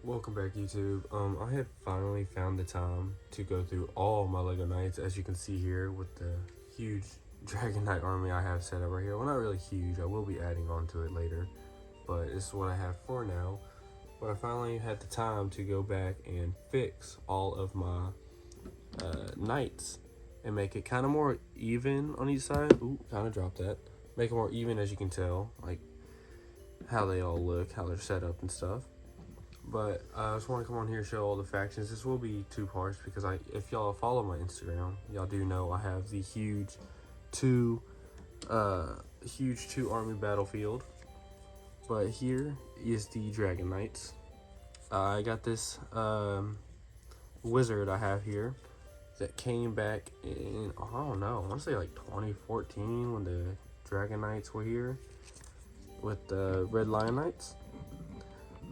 Welcome back, YouTube. I have finally found the time to go through all my LEGO Knights, as you can see here with the huge Dragon Knight army I have set up right here. Well, not really huge. I will be adding on to it later, but this is what I have for now. But I finally had the time to go back and fix all of my knights and make it kind of more even on each side. Ooh, kind of dropped that. Make it more even, as you can tell, like how they all look, how they're set up and stuff. But I just want to come on here and show all the factions. This will be two parts because if y'all follow my Instagram, y'all do know I have the huge two army battlefield. But here is the Dragon Knights. I got this wizard I have here that came back in, I don't know, I want to say like 2014 when the Dragon Knights were here with the Red Lion Knights.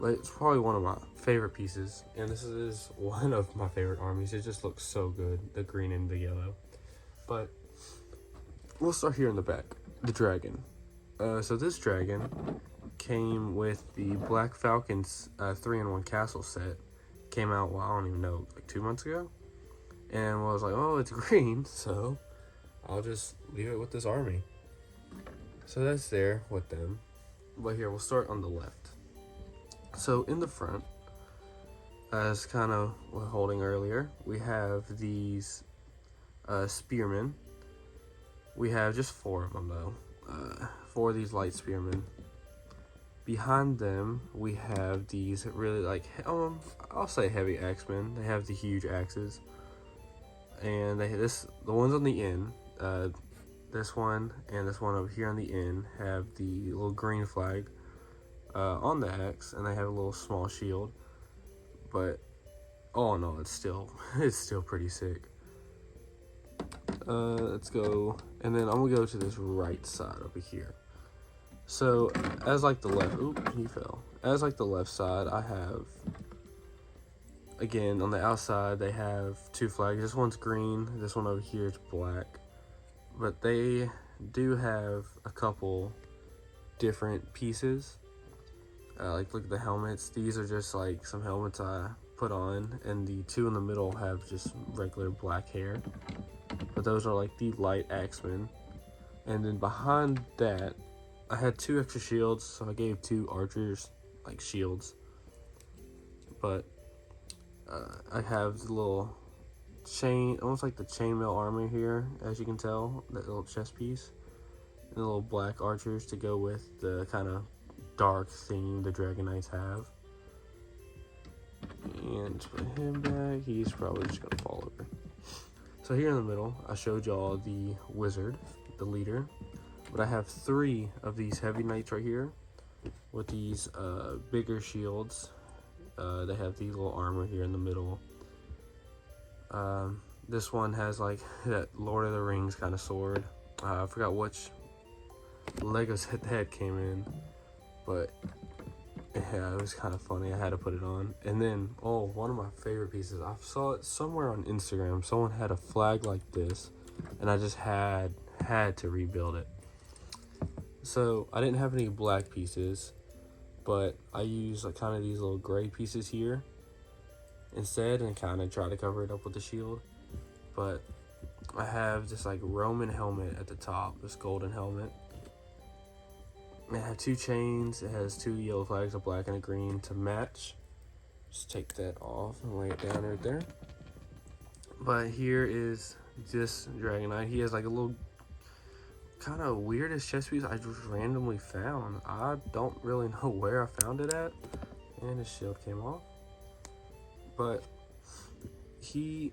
But it's probably one of my favorite pieces, and this is one of my favorite armies. It just looks so good, the green and the yellow. But we'll start here in the back, the dragon. So this dragon came with the Black Falcons 3-in-1 castle set. Came out, well, I don't even know, like 2 months ago. And I was like, oh, it's green, so I'll just leave it with this army. So that's there with them. But here, we'll start on the left. So in the front, as kind of was holding earlier, we have these spearmen. We have just 4 of them though, 4 of these light spearmen. Behind them, we have these really I'll say heavy axemen. They have the huge axes, and the ones on the end, this one and this one over here on the end have the little green flag on the axe, and they have a little small shield. But oh no, it's still pretty sick. Let's go, and then I'm gonna go to this right side over here. So as like the left, oop, he fell. As like the left side, I have, again on the outside they have 2 flags. This one's green, this one over here is black. But they do have a couple different pieces. Like look at the helmets. These are just like some helmets I put on, and the 2 in the middle have just regular black hair. But those are like the light axemen. And then behind that, I had 2 extra shields, so I gave 2 archers like shields. But I have the little chain, almost like the chainmail armor here, as you can tell, that little chest piece, and the little black archers to go with the kind of dark theme the Dragon Knights have. And to put him back, he's probably just gonna fall over. So here in the middle, I showed y'all the wizard, the leader, but I have 3 of these heavy knights right here with these bigger shields. They have the little armor here in the middle. This one has like that Lord of the Rings kind of sword. I forgot which Lego set that came in, but yeah, it was kind of funny. I had to put it on. And then, oh, one of my favorite pieces, I saw it somewhere on Instagram. Someone had a flag like this, and I just had to rebuild it. So I didn't have any black pieces, but I used like kind of these little gray pieces here instead, and kind of try to cover it up with the shield. But I have this like Roman helmet at the top, this golden helmet. I have 2 chains. It has 2 yellow flags, a black and a green to match. Just take that off and lay it down right there. But here is this Dragon Knight. He has like a little kind of weirdest chest piece I just randomly found. I don't really know where I found it at. And his shield came off. But I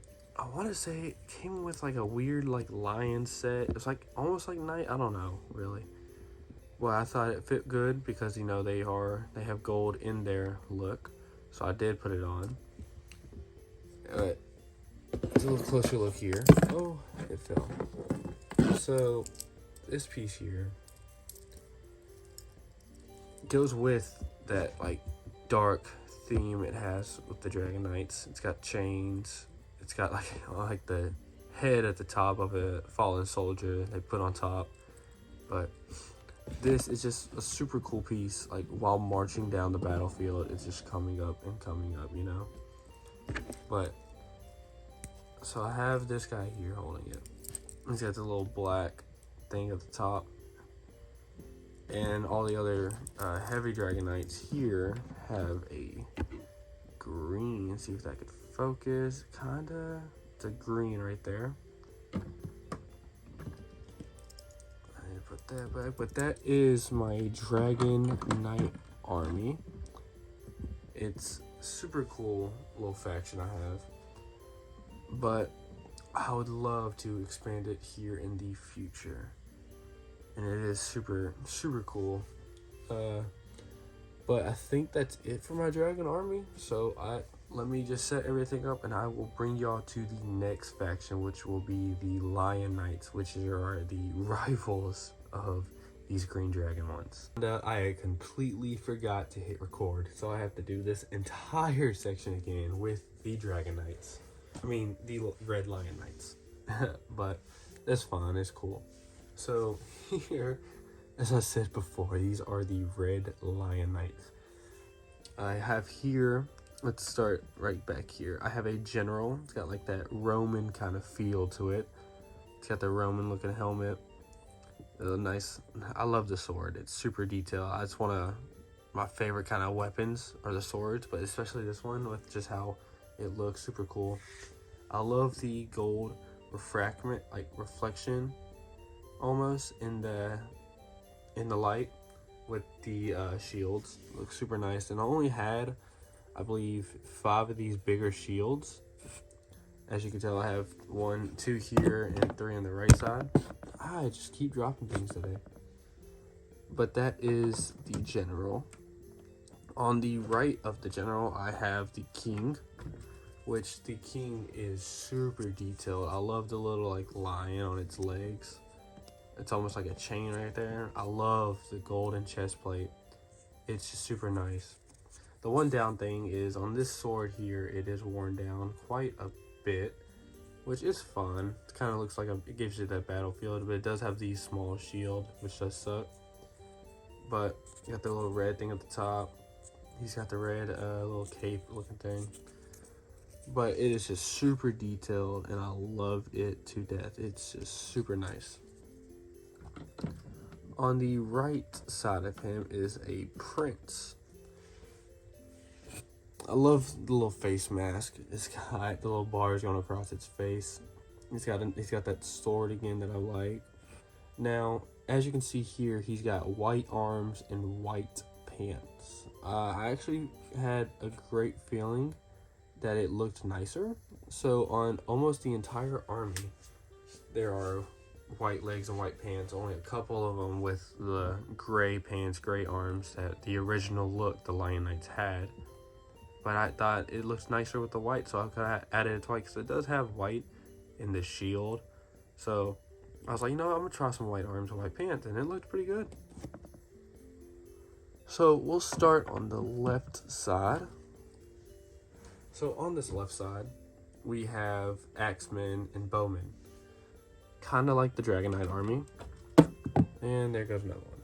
want to say it came with like a weird like lion set. It's like almost like knight. I don't know really. Well, I thought it fit good because, you know, they have gold in their look, so I did put it on. But let's a little closer look here. Oh, it fell. So this piece here goes with that like dark theme it has with the Dragon Knights. It's got chains. It's got like the head at the top of a fallen soldier they put on top, but this is just a super cool piece. Like while marching down the battlefield, it's just coming up and coming up, you know. But so I have this guy here holding it. He's got the little black thing at the top, and all the other heavy dragon knights here have a green. Let's see if that could focus. Kinda, it's a green right there. I need to put that back, but that is my dragon knight army. It's super cool little faction I have, but I would love to expand it here in the future, and it is super cool. But I think that's it for my dragon army. So let me just set everything up, and I will bring y'all to the next faction, which will be the Lion Knights, which are the rivals of these green dragon ones. And I completely forgot to hit record, so I have to do this entire section again with the dragon knights. I mean, the red lion knights. But that's fine, it's cool. So here, as I said before, these are the red lion knights. I have here, let's start right back here. I have a general. It's got like that Roman kind of feel to it. It's got the Roman looking helmet. Nice. I love the sword. It's super detailed. It's one of my favorite kind of weapons are the swords, but especially this one with just how it looks super cool. I love the gold reflection almost in the light with the shields. Looks super nice. And I only had, I believe, 5 of these bigger shields. As you can tell, I have 1, 2 here and 3 on the right side. I just keep dropping things today. But that is the general. On the right of the general, I have the king, which the king is super detailed. I love the little like lion on its legs. It's almost like a chain right there. I love the golden chest plate. It's just super nice. The one down thing is on this sword here, it is worn down quite a bit, which is fun. It kind of looks like it gives you that battlefield, but it does have the small shield, which does suck. But you got the little red thing at the top. He's got the red little cape looking thing. But it is just super detailed, and I love it to death. It's just super nice. On the right side of him is a prince. I love the little face mask. It's got the little bars going across its face. He's got that sword again that I like. Now, as you can see here, he's got white arms and white pants. I actually had a great feeling that it looked nicer. So on almost the entire army, there are white legs and white pants. Only a couple of them with the gray pants, gray arms that the original look the Lion Knights had. But I thought it looks nicer with the white, so I could have added it to white because it does have white in the shield. So I was like, you know what, I'm gonna try some white arms and white pants, and it looked pretty good. So we'll start on the left side. So on this left side, we have axemen and bowmen. Kind of like the Dragon Knight army. And there goes another one.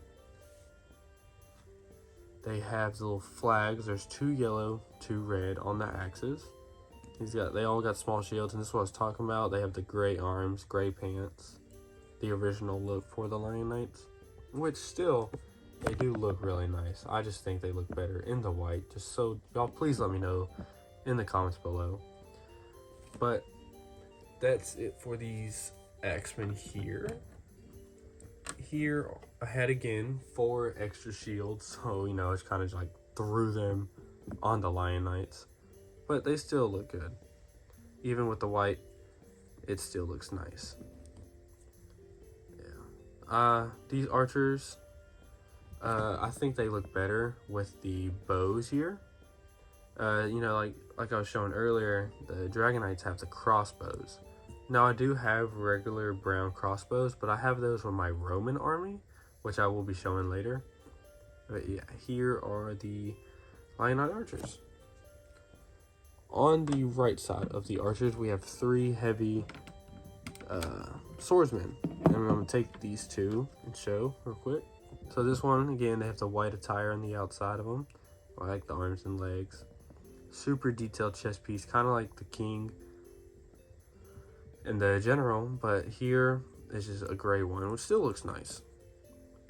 They have the little flags. There's 2 yellow, 2 red on the axes. They all got small shields, and this is what I was talking about. They have the gray arms, gray pants. The original look for the Lion Knights. Which still, they do look really nice. I just think they look better in the white. Just so, y'all please let me know in the comments below. But that's it for these axemen here. Here I had again 4 extra shields, so you know it's kind of like threw them on the Lion Knights, but they still look good. Even with the white, it still looks nice. Yeah. These archers, I think they look better with the bows here. You know, like I was showing earlier, the Dragon Knights have the crossbows. Now I do have regular brown crossbows, but I have those with my Roman army, which I will be showing later. But yeah, here are the Lion Knight archers. On the right side of the archers, we have 3 heavy swordsmen. And I'm going to take these 2 and show real quick. So this one, again, they have the white attire on the outside of them. I like the arms and legs. Super detailed chest piece, kind of like the king and the general, but here is just a gray one, which still looks nice.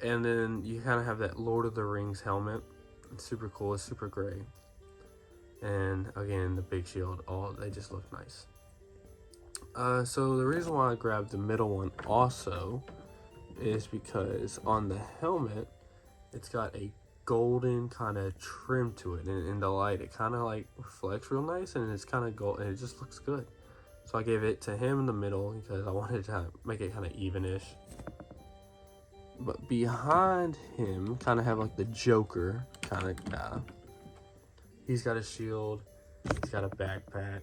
And then you kind of have that Lord of the Rings helmet. It's super cool. It's super gray. And again, the big shield. They just look nice. So the reason why I grabbed the middle one also is because on the helmet, it's got a golden kind of trim to it. And in the light, it kind of like reflects real nice, and it's kind of gold, and it just looks good. So I gave it to him in the middle because I wanted to make it kind of evenish. But behind him, kind of have like the Joker kind of guy. He's got a shield. He's got a backpack.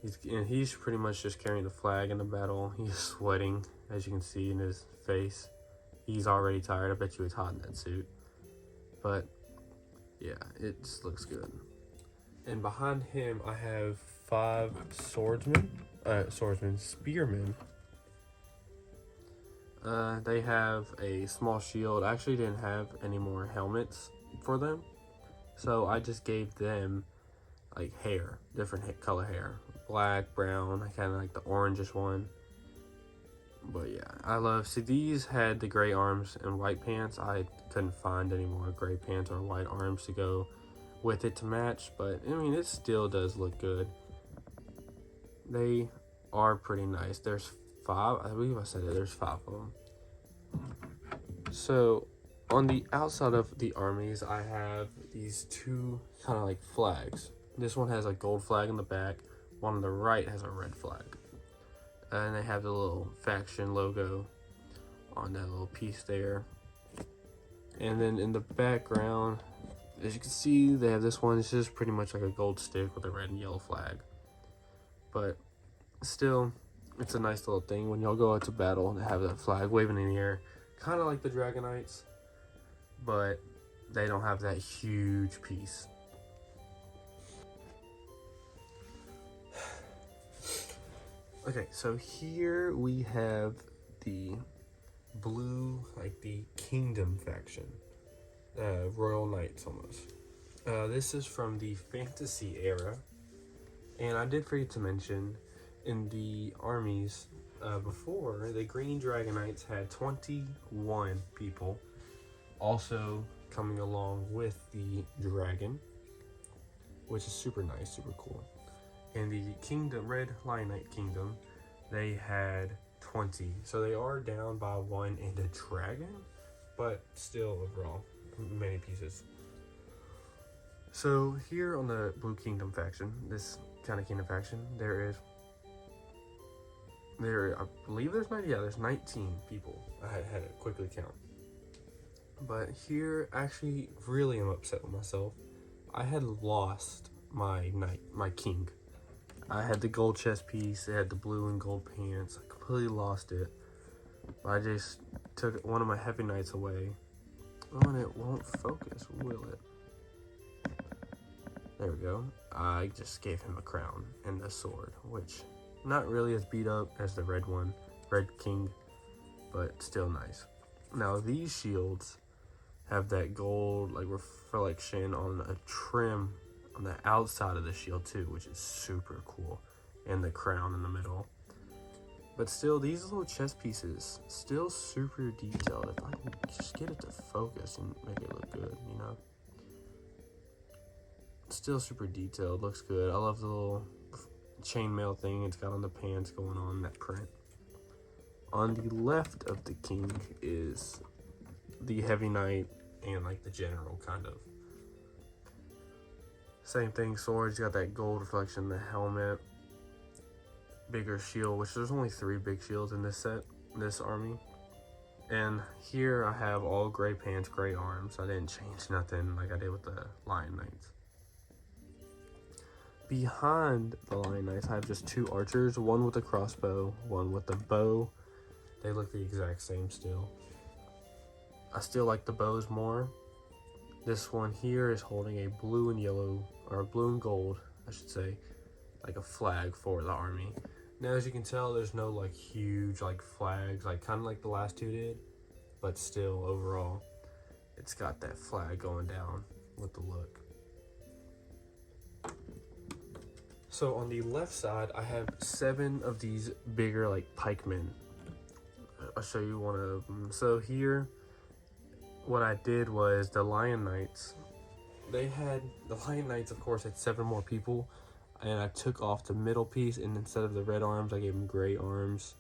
He's pretty much just carrying the flag in the battle. He's sweating, as you can see in his face. He's already tired. I bet you it's hot in that suit. But yeah, it just looks good. And behind him, I have 5 spearmen. They have a small shield. I actually didn't have any more helmets for them, so I just gave them like hair, different color hair, black, brown. I kind of like the orangish one. But yeah, see, these had the gray arms and white pants. I couldn't find any more gray pants or white arms to go with it to match, but I mean, it still does look good. They are pretty nice. There's 5, I believe I said it, there's 5 of them. So on the outside of the armies, I have these 2 kind of like flags. This one has a gold flag in the back. One on the right has a red flag. And they have the little faction logo on that little piece there. And then in the background, as you can see, they have this one. It's just pretty much like a gold stick with a red and yellow flag. But still, it's a nice little thing when y'all go out to battle to have that flag waving in the air. Kind of like the Dragon Knights, but they don't have that huge piece. Okay, so here we have the blue, like the Kingdom faction. Royal Knights almost. This is from the fantasy era. And I did forget to mention, in the armies before, the Green Dragon Knights had 21 people also coming along with the dragon, which is super nice, super cool. In the Kingdom, Red Lion Knight Kingdom, they had 20. So they are down by 1 in the dragon, but still overall, many pieces. So here on the Blue Kingdom faction, this kind of Kingdom faction, I believe there's 19 people. I had to quickly count. But here, actually, really am upset with myself. I had lost my knight, my king. I had the gold chest piece, it had the blue and gold pants. I completely lost it. I just took one of my heavy knights away. Oh, and it won't focus, will it? There we go. I just gave him a crown and a sword, which not really as beat up as the red one, Red King, but still nice. Now these shields have that gold like reflection on a trim on the outside of the shield too, which is super cool, and the crown in the middle. But still, these little chest pieces still super detailed. If I can just get it to focus and make it look good, you know. Still super detailed, looks good. I love the little chainmail thing it's got on the pants going on, that print. On the left of the king is the heavy knight and like the general, kind of. Same thing, swords, got that gold reflection, the helmet, bigger shield, which there's only 3 big shields in this set, this army. And here I have all gray pants, gray arms. I didn't change nothing like I did with the Lion Knights. Behind the Lion Knights, I have just 2 archers, one with a crossbow, one with a bow. They look the exact same still. I still like the bows more. This one here is holding a blue and yellow, or blue and gold, I should say, like a flag for the army. Now, as you can tell, there's no like huge like flags, like kind of like the last 2 did, but still overall, it's got that flag going down with the look. So on the left side, I have 7 of these bigger like pikemen. I'll show you one of them. So here, what I did was the Lion Knights. The Lion Knights, of course, had 7 more people, and I took off the middle piece, and instead of the red arms, I gave them gray arms,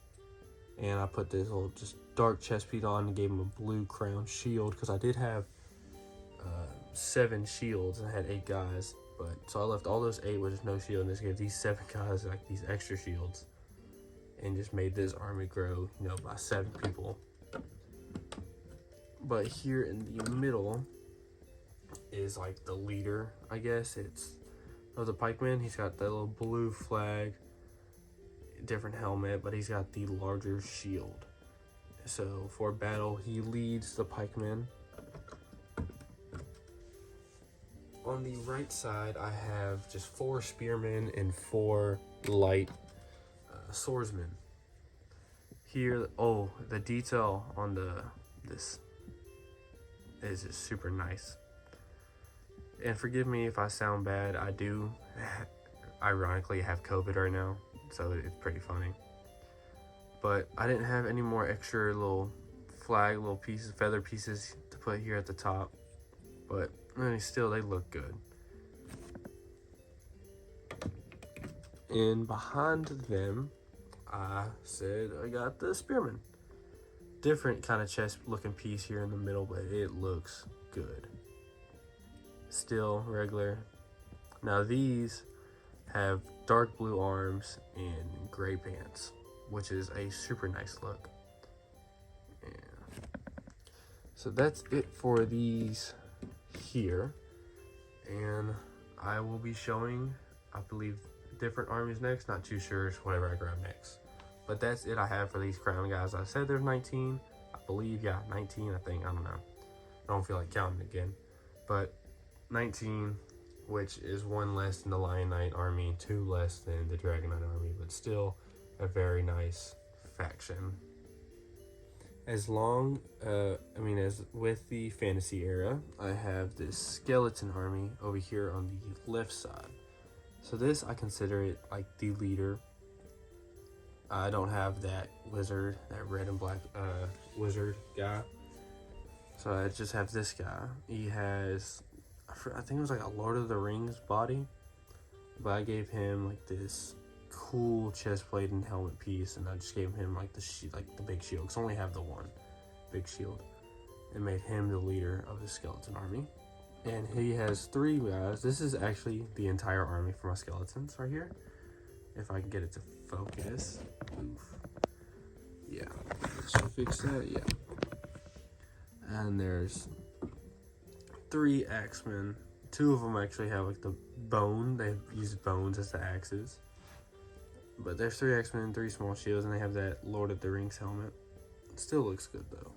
and I put this little just dark chest piece on and gave them a blue crown shield, because I did have 7 shields and I had 8 guys, but so I left all those 8 with just no shield and just gave these 7 guys like these extra shields, and just made this army grow, you know, by 7 people. But here in the middle is like the leader, I guess. It's of the pikeman. He's got that little blue flag, different helmet, but he's got the larger shield. So for battle, he leads the pikemen. On the right side, I have just 4 spearmen and 4 light swordsmen. Here, oh, the detail on this is just super nice. And forgive me if I sound bad. I do, ironically, have COVID right now, so it's pretty funny. But I didn't have any more extra little flag, little pieces, feather pieces to put here at the top. But I mean, still, they look good. And behind them, I said I got the spearman. Different kind of chest looking piece here in the middle, but it looks good. Still regular. Now these have dark blue arms and gray pants, which is a super nice look. And so that's it for these here, and I will be showing, I believe, different armies next. Not too sure, it's whatever I grab next. But that's it I have for these crown guys. I said there's 19, I believe, yeah, 19, I think, I don't know. I don't feel like counting again. But 19, which is 1 less than the Lion Knight army, 2 less than the Dragon Knight army, but still a very nice faction. As with the fantasy era, I have this skeleton army over here on the left side. So this, I consider it like the leader. I don't have that wizard, that red and black wizard guy. So I just have this guy. He has, I think it was like a Lord of the Rings body, but I gave him like this cool chest plate and helmet piece, and I just gave him like the big shield, because I only have the one big shield, and made him the leader of the skeleton army. And he has 3 guys. This is actually the entire army for my skeletons right here, if I can get it to focus. Oof. Yeah, let's fix that. Yeah. And there's 3 axemen. 2 of them actually have like the bone. They use bones as the axes. But there's 3 axemen and 3 small shields, and they have that Lord of the Rings helmet. It still looks good though.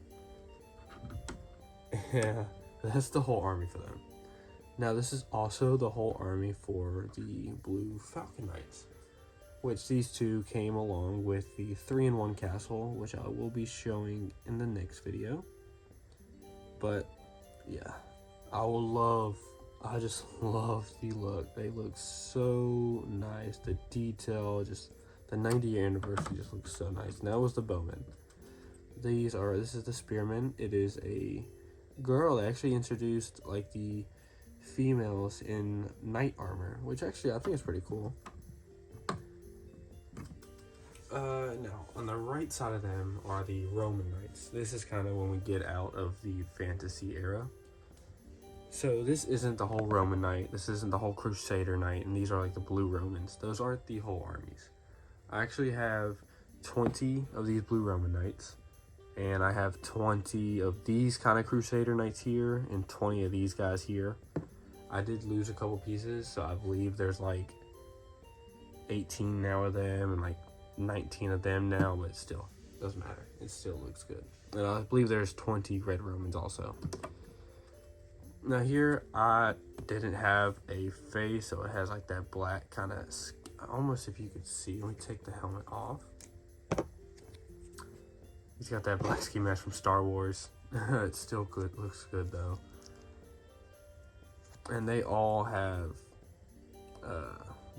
Yeah, that's the whole army for them. Now this is also the whole army for the blue Falcon Knights, which these 2 came along with the 3-in-1 castle, which I will be showing in the next video. But yeah, I just love the look. They look so nice. The detail, just the 90th anniversary just looks so nice. Now was the bowmen. This is the spearman. It is a girl. They actually introduced like the females in knight armor, which actually I think is pretty cool. Now on the right side of them are the Roman knights. This is kind of when we get out of the fantasy era. So this isn't the whole Roman knight. This isn't the whole Crusader knight, and these are like the blue Romans. Those aren't the whole armies. I actually have 20 of these blue Roman knights, and I have 20 of these kind of Crusader knights here, and 20 of these guys here. I did lose a couple pieces, so I believe there's like 18 now of them and like 19 of them now, but still doesn't matter. It still looks good. And I believe there's 20 red Romans also. Now here I didn't have a face, so it has like that black kind of, almost, if you could see, let me take the helmet off. He's got that black ski mask from Star Wars. It's still good, looks good though. And they all have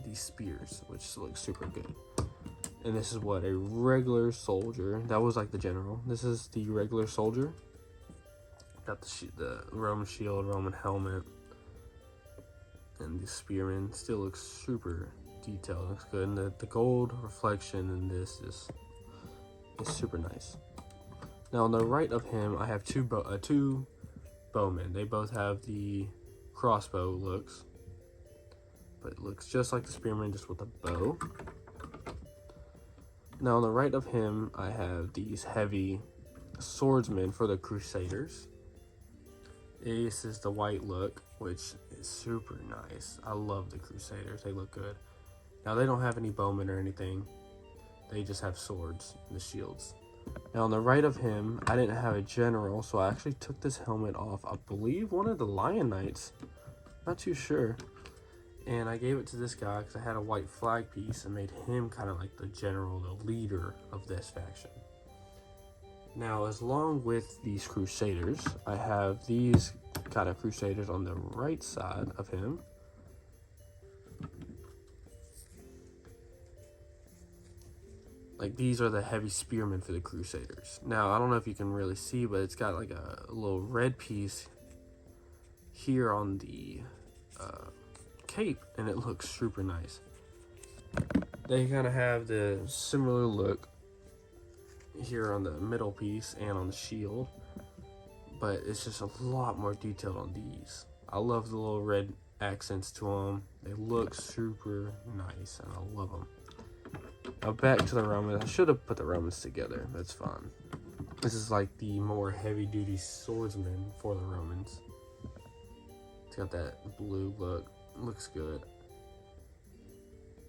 these spears, which looks super good. And this is what a regular soldier. That was like the general. This is the regular soldier. Got the Roman shield, Roman helmet, and the spearman. Still looks super detailed. Looks good. And the gold reflection in this is super nice. Now on the right of him, I have two bowmen. They both have the crossbow looks, but it looks just like the spearman, just with a bow. Now on the right of him, I have these heavy swordsmen for the Crusaders. This is the white look, which is super nice. I love the Crusaders. They look good. Now they don't have any bowmen or anything. They just have swords and the shields. Now on the right of him, I didn't have a general, so I actually took this helmet off. I believe one of the Lion Knights. Not too sure. And I gave it to this guy because I had a white flag piece and made him kind of like the general, the leader of this faction. Now, as long with these Crusaders, I have these kind of Crusaders on the right side of him. Like, these are the heavy spearmen for the Crusaders. Now, I don't know if you can really see, but it's got like a little red piece here on the cape, and it looks super nice. They kind of have the similar look here on the middle piece and on the shield, but it's just a lot more detailed on these. I love the little red accents to them. They look super nice, and I love them. Now back to the Romans. I should have put the Romans together. That's fine. This is like the more heavy-duty swordsman for the Romans. It's got that blue look. Looks good.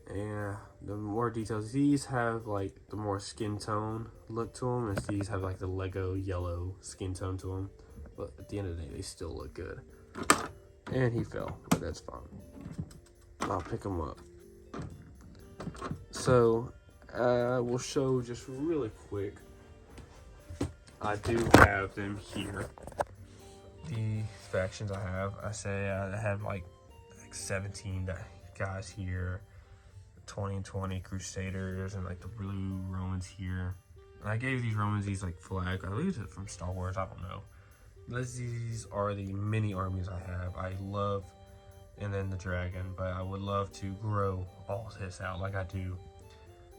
And the more details, these have like the more skin tone look to them, as these have like the Lego yellow skin tone to them. But at the end of the day, they still look good. And he fell, but that's fine. I'll pick him up. So we'll show just really quick. I do have them here. The factions I have. I say I have like 17 guys here. 20 and 20 Crusaders and like the blue Romans here. And I gave these Romans these like flag. I believe it's from Star Wars. I don't know. These are the mini armies I have. I love, and then the dragon. But I would love to grow all this out like I do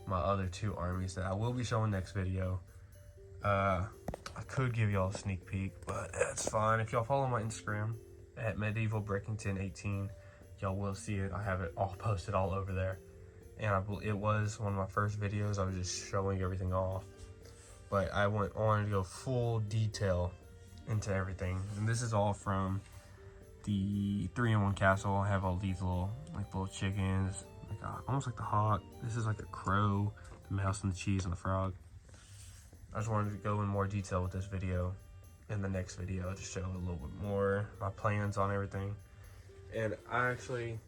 my other two armies that I will be showing next video. I could give y'all a sneak peek, but that's fine. If y'all follow my Instagram at medievalbreakington18, y'all will see it. I have it all posted all over there. And it was one of my first videos. I was just showing everything off. But I wanted to go full detail into everything. And this is all from the 3-in-1 castle. I have all these little chickens, almost like the hawk. This is like a crow, the mouse and the cheese and the frog. I just wanted to go in more detail with this video. In the next video, I'll just show a little bit more my plans on everything. And I actually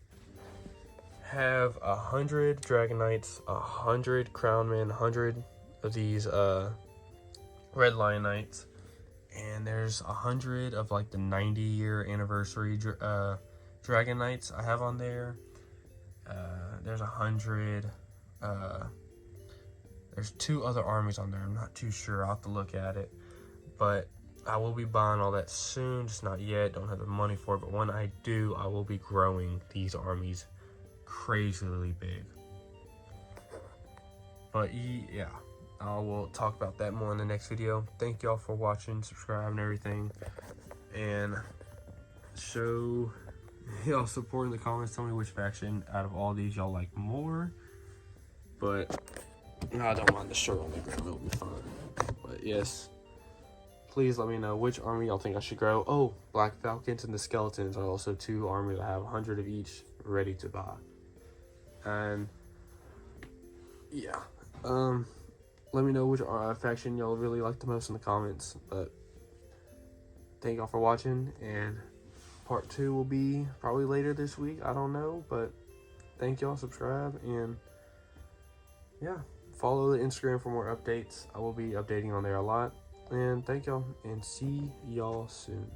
have 100 Dragon Knights, 100 Crownmen, 100 of these Red Lion Knights, and there's 100 of like the 90-year anniversary Dragon Knights I have on there. There's 100. There's 2 other armies on there. I'm not too sure. I'll have to look at it, but I will be buying all that soon. Just not yet. Don't have the money for it, but when I do, I will be growing these armies crazily big. But yeah, I will talk about that more in the next video. Thank y'all for watching, subscribe and everything, and show y'all support in the comments. Tell me which faction out of all these y'all like more. But no, I don't mind the shirt on the ground, it'll be fine. But yes, please let me know which army y'all think I should grow. Oh, Black Falcons and the Skeletons are also 2 armies. I have 100 of each ready to buy. And yeah, let me know which faction y'all really like the most in the comments. But thank y'all for watching, and part 2 will be probably later this week. I don't know, but thank y'all, subscribe, and yeah, follow the Instagram for more updates. I will be updating on there a lot. And thank y'all, and see y'all soon.